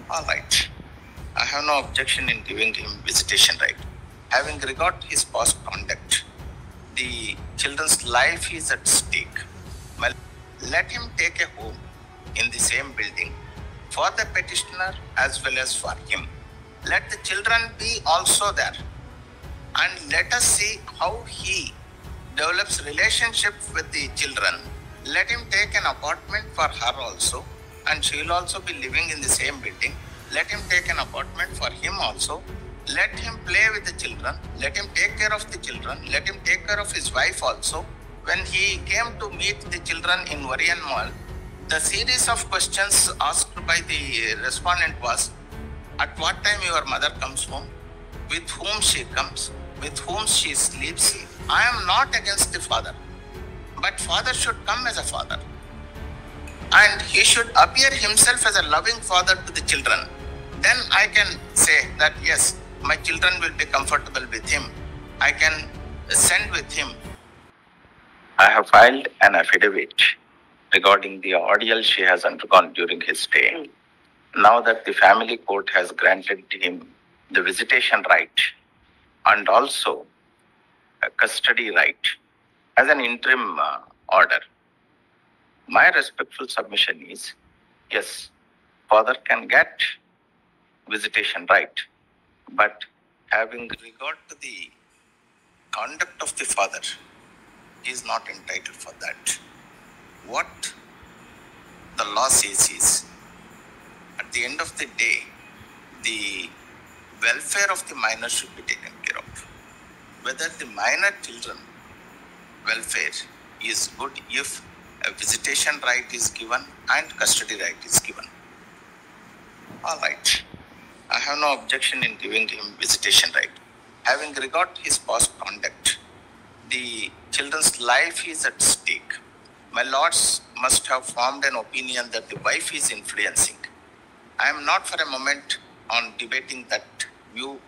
All right. I have no objection in giving him visitation right. Having regard to his past conduct, the children's life is at stake. Well, let him take a home in the same building for the petitioner as well as for him. Let the children be also there, and let us see how he develops relationship with the children. Let him take an apartment for her also, and she will also be living in the same building. Let him take an apartment for him also. Let him play with the children. Let him take care of the children. Let him take care of his wife also. When he came to meet the children in Varian Mall, the series of questions asked by the respondent was, at what time your mother comes home? With whom she comes? With whom she sleeps? I am not against the father, but father should come as a father. And he should appear himself as a loving father to the children. Then I can say that yes, my children will be comfortable with him. I can send with him. I have filed an affidavit regarding the ordeal she has undergone during his stay. Now that the family court has granted him the visitation right and also a custody right as an interim order, my respectful submission is yes, father can get visitation right, but having regard to the conduct of the father, he is not entitled for that. What the law says is, at the end of the day, the welfare of the minor should be taken care of. Whether the minor children welfare is good if a visitation right is given and custody right is given. All right. I have no objection in giving him visitation right. Having regard to his past conduct, the children's life is at stake. My lords must have formed an opinion that the wife is influencing. I am not for a moment on debating that view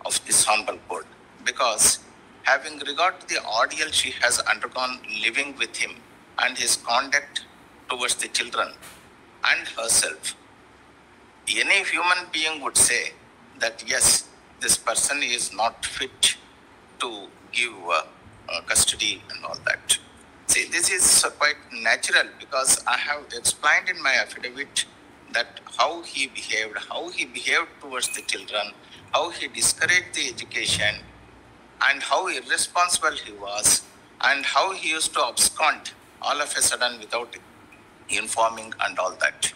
of this honorable court, because having regard to the ordeal she has undergone living with him and his conduct towards the children and herself, any human being would say that yes, this person is not fit to give custody and all that. See, this is quite natural because I have explained in my affidavit that how he behaved towards the children, how he discouraged the education, and how irresponsible he was, and how he used to abscond all of a sudden without informing and all that.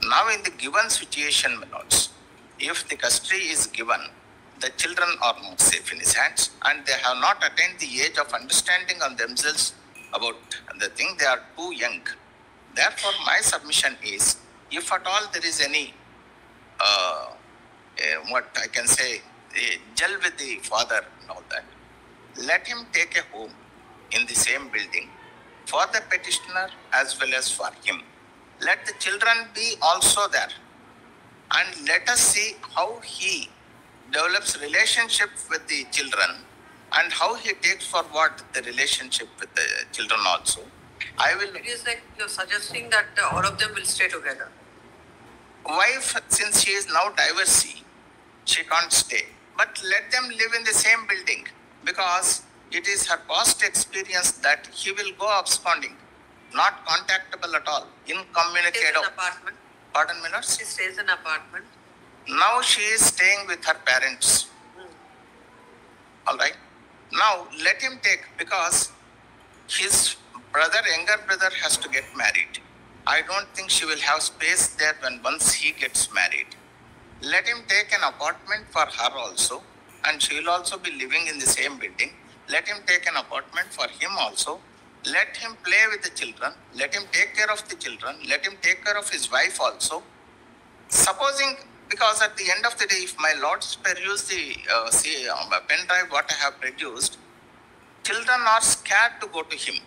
Now, in the given situation, my lords, if the custody is given, the children are not safe in his hands and they have not attained the age of understanding on themselves about the thing. They are too young. Therefore, my submission is, if at all there is any, what I can say, gel with the father and all that, let him take a home in the same building for the petitioner as well as for him. Let the children be also there, and let us see how he develops relationship with the children and how he takes forward the relationship with the children also. I will. It is like you're suggesting that all of them will stay together. Wife, since she is now divorcee, she can't stay. But let them live in the same building, because it is her past experience that he will go absconding, not contactable at all, incommunicado. Stays in apartment. Pardon me, Lord? She stays in apartment. Now she is staying with her parents. All right. Now let him take, because his brother, younger brother, has to get married. I don't think she will have space there once he gets married. Let him take an apartment for her also, and she will also be living in the same building. Let him take an apartment for him also. Let him play with the children. Let him take care of the children. Let him take care of his wife also. Supposing, because at the end of the day, if my lords peruse the pen drive what I have produced, children are scared to go to him,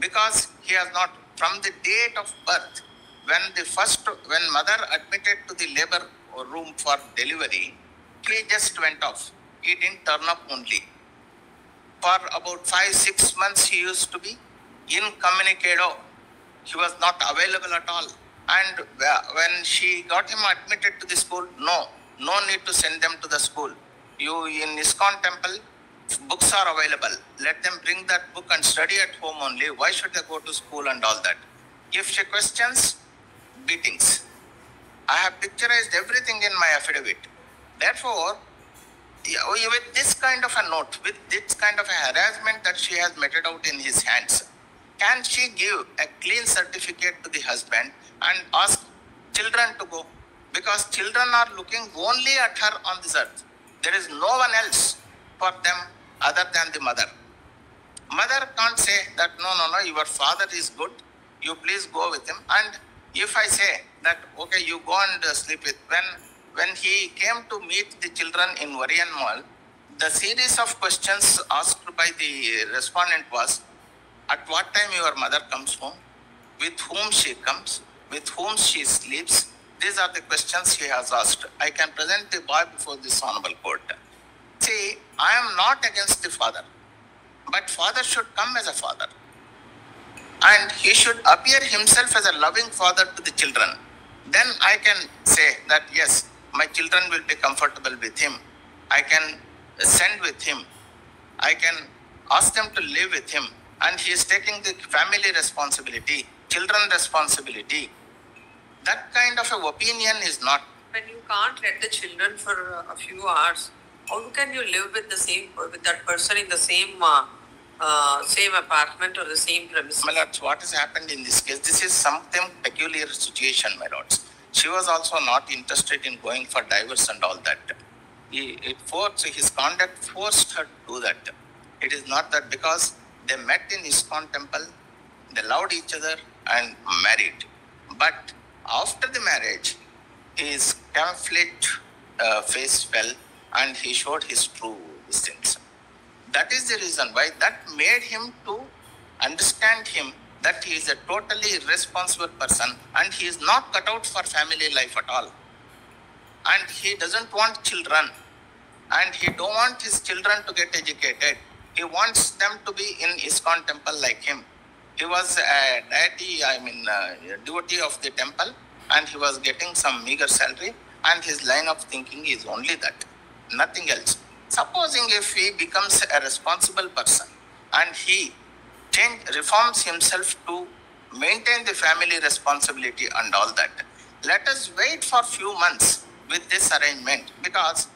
because he has not, from the date of birth, when mother admitted to the labor room for delivery, he just went off. He didn't turn up only. For about 5-6 months, he used to be incommunicado. He was not available at all. And when she got him admitted to the school, no need to send them to the school. You in ISKCON temple, books are available. Let them bring that book and study at home only. Why should they go to school and all that? If she questions, beatings. I have picturized everything in my affidavit. Therefore, with this kind of a note, with this kind of a harassment that she has meted out in his hands, can she give a clean certificate to the husband and ask children to go? Because children are looking only at her on this earth. There is no one else for them other than the mother. Mother can't say that, no, your father is good, you please go with him. And if I say that, okay, you go and sleep with, when he came to meet the children in Varian Mall, the series of questions asked by the respondent was, at what time your mother comes home, with whom she comes, with whom she sleeps. These are the questions he has asked. I can present the boy before this honorable court. See, I am not against the father, but father should come as a father. And he should appear himself as a loving father to the children. Then I can say that, yes, my children will be comfortable with him. I can send with him. I can ask them to live with him. And he is taking the family responsibility, children responsibility. That kind of a opinion is not. When you can't let the children for a few hours, how can you live with that person in the same apartment or the same premises? My lords, what has happened in this case? This is something peculiar situation, my lords. She was also not interested in going for divorce and all that. His conduct forced her to do that. It is not that because they met in ISKCON temple, they loved each other and married. But after the marriage, his conflict face fell and he showed his true distance. That is the reason why that made him to understand him that he is a totally irresponsible person and he is not cut out for family life at all. And he doesn't want children and he don't want his children to get educated. He wants them to be in ISKCON temple like him. He was a devotee of the temple and he was getting some meager salary and his line of thinking is only that, nothing else. Supposing if he becomes a responsible person and he reforms himself to maintain the family responsibility and all that, let us wait for few months with this arrangement because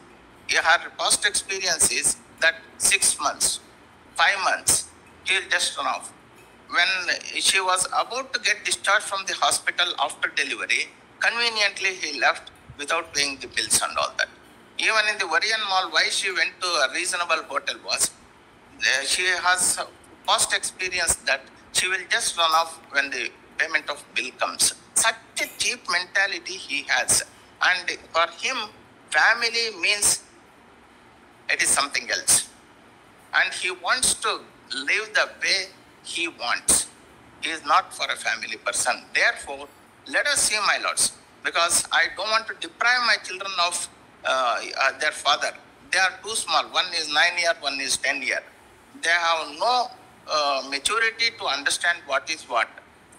her past experience is that 6 months, 5 months, he'll just run off. When she was about to get discharged from the hospital after delivery, conveniently he left without paying the bills and all that. Even in the Varian Mall, why she went to a reasonable hotel was, she has past experience that she will just run off when the payment of bill comes. Such a cheap mentality he has. And for him, family means it is something else. And he wants to live the way he wants. He is not for a family person. Therefore, let us see, my lords, because I don't want to deprive my children of their father. They are too small. One is 9 years, one is 10 years. They have no maturity to understand what is what.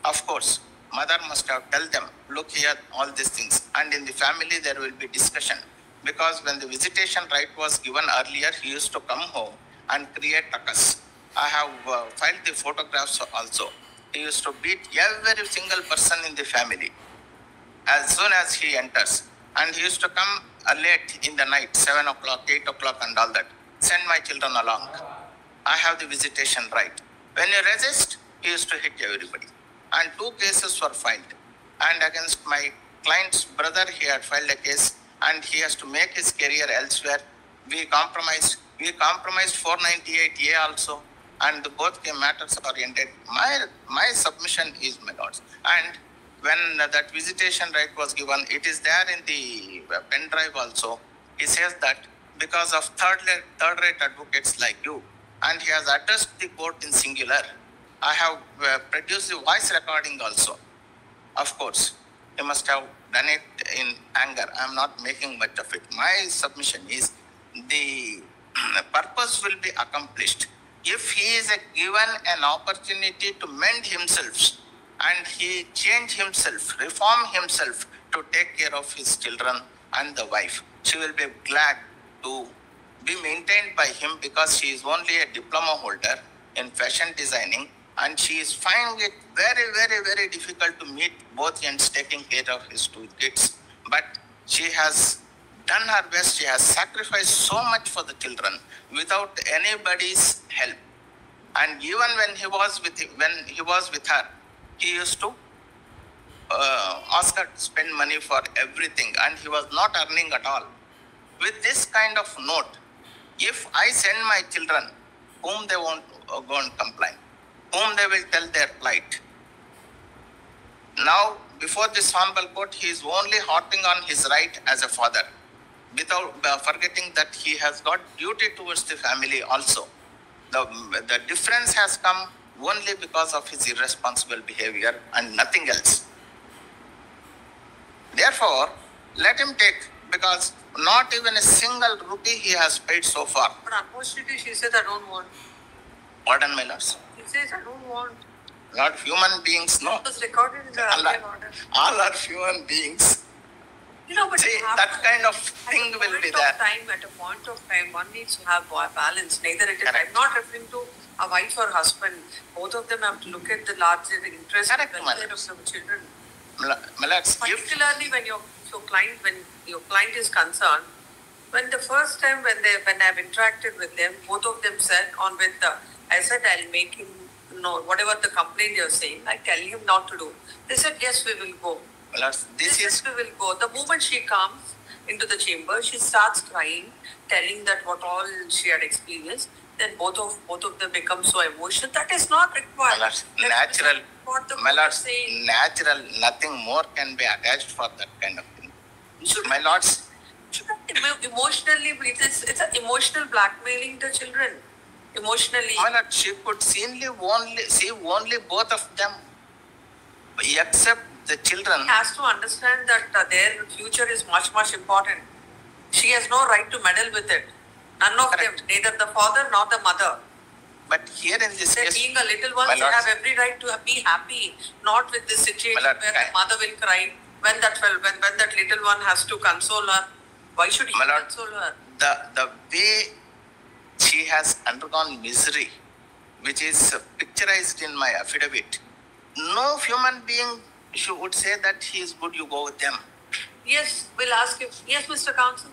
Of course, mother must have tell them, look here, all these things. And in the family, there will be discussion. Because when the visitation right was given earlier, he used to come home and create ruckus. I have filed the photographs also. He used to beat every single person in the family as soon as he enters. And he used to come late in the night, 7 o'clock, 8 o'clock and all that. Send my children along. I have the visitation right. When you resist, he used to hit everybody. And 2 cases were filed. And against my client's brother, he had filed a case and he has to make his career elsewhere. We compromised. We compromised 498A also. And both matters are ended. My submission is, my lords. And when that visitation right was given, it is there in the pen drive also. He says that because of third-rate advocates like you, and he has addressed the court in singular. I have produced the voice recording also. Of course, he must have done it in anger. I am not making much of it. My submission is the purpose will be accomplished if he is given an opportunity to mend himself and he change himself, reform himself to take care of his children and the wife. She will be glad to be maintained by him because she is only a diploma holder in fashion designing, and she is finding it very, very, very difficult to meet both ends taking care of his two kids. But she has done her best. She has sacrificed so much for the children without anybody's help. And even when he was with her, he used to ask her to spend money for everything, and he was not earning at all. With this kind of note, if I send my children, whom they won't go and complain, whom they will tell their plight. Now, before this honorable court, he is only harping on his right as a father, without forgetting that he has got duty towards the family also. The difference has come only because of his irresponsible behavior and nothing else. Therefore, let him take, because not even a single rupee he has paid so far. But unfortunately, she said, I don't want. Pardon, my lords. She says, I don't want. Not human beings, no. It was recorded in the Allah, earlier order. all are human beings. You know, but See, you have that to- kind of thing will be there. At a point of time, one needs to have balance. Neither it is. Correct. I'm not referring to a wife or husband. Both of them have to look at the larger interest and Correct, welfare madam. of the children. My lords, if Particularly when your client is concerned. When the first time when I've interacted with them, both of them said I said I'll make him know whatever the complaint you're saying. I tell him not to do. They said yes, we will go. my lords, this They is said we will go. The moment she comes into the chamber, she starts crying, telling that what all she had experienced. Then both of them become so emotional. That is not required. my lords, That's natural. what the My court is lords, saying. natural. Nothing more can be attached for that kind of thing. You should My lords, emotionally, it's an emotional blackmailing the children. Emotionally. my lord, she could see only both of them, except the children. He has to understand that their future is much, much important. She has no right to meddle with it. None of Correct. them, neither the father nor the mother. But here in this They're case, being a little ones, my they lords, have every right to be happy, not with this situation My lord, where the mother will cry when that little one has to console her. Why should he My lord, console her? the way she has undergone misery, which is picturized in my affidavit, no human being would say that he is good, you go with them. Yes, we'll ask him. Yes, Mr. Counsel.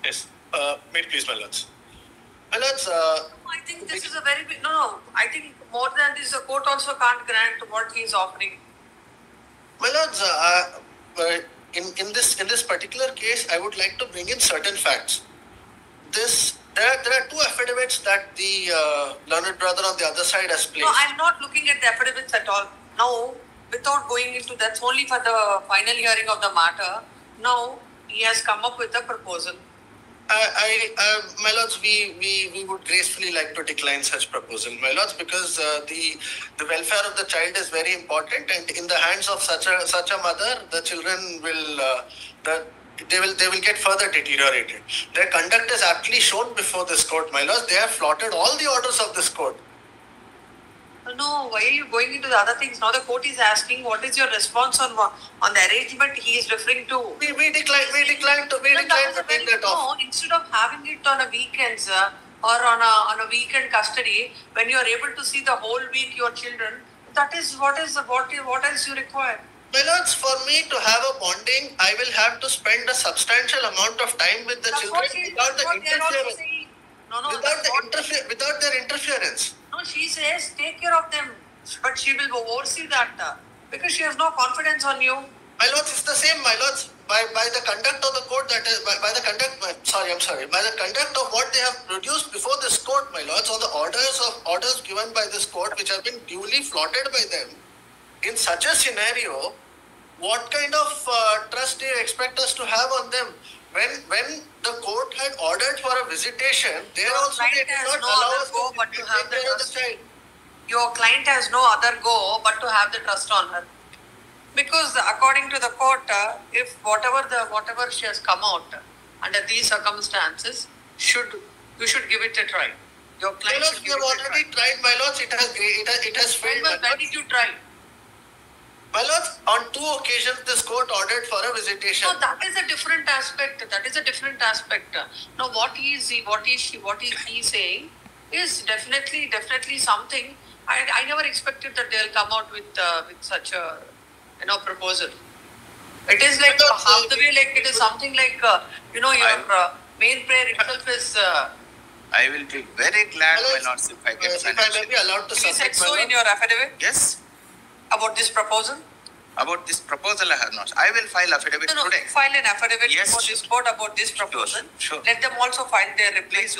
Yes. May it please, my lords. My lords, I think this is a very big. No. I think more than this, the court also can't grant what he is offering. my lords, in this particular case, I would like to bring in certain facts. There are two affidavits that the learned brother on the other side has placed. No, I'm not looking at the affidavits at all. Now, without going into that's only for the final hearing of the matter. Now he has come up with a proposal. My lords, we would gracefully like to decline such proposal, my lords, because the welfare of the child is very important, and in the hands of such a mother, the children they will get further deteriorated. Their conduct is aptly shown before this court, my lords. They have flouted all the orders of this court. No, why are you going into the other things? Now the court is asking what is your response on the arrangement he is referring to. We decline to take that off. No, instead of having it on a weekends or on a weekend custody, when you are able to see the whole week your children, that is what else you require. My lords, for me to have a bonding, I will have to spend a substantial amount of time with the That's children what without the they are also interference. saying. No, Without their interference. No, she says take care of them, but she will oversee that because she has no confidence on you. My lords, it's the same, my lords. By the conduct of the court, that is by the conduct. By the conduct of what they have produced before this court, my lords, or the orders given by this court, which have been duly flouted by them. In such a scenario, what kind of trust do you expect us to have on them? When the court had ordered for a visitation, there Your also they client did has not no allow other us go to but to take have the care of the trust. child. Your client has no other go but to have the trust on her. Because according to the court, if whatever she has come out under these circumstances, you should give it a try. Your My client lords, should we give have it a try. already tried, my lords. It has failed. When my lords. did you try? My lords, on 2 occasions this court ordered for a visitation. No, that is a different aspect. That is a different aspect. Now, what is he saying is definitely something. I never expected that they'll come out with such a proposal. It is like half the way, like it is something like your main prayer itself is. I will be very glad, My my lords, lords, if I get if I may be allowed to You said submit, my so in lord. your affidavit Yes, about this proposal. about this proposal I have not. I will file affidavit No, today. file an affidavit Yes, before this court about this proposal. Sure. Let them also file their reply Please, to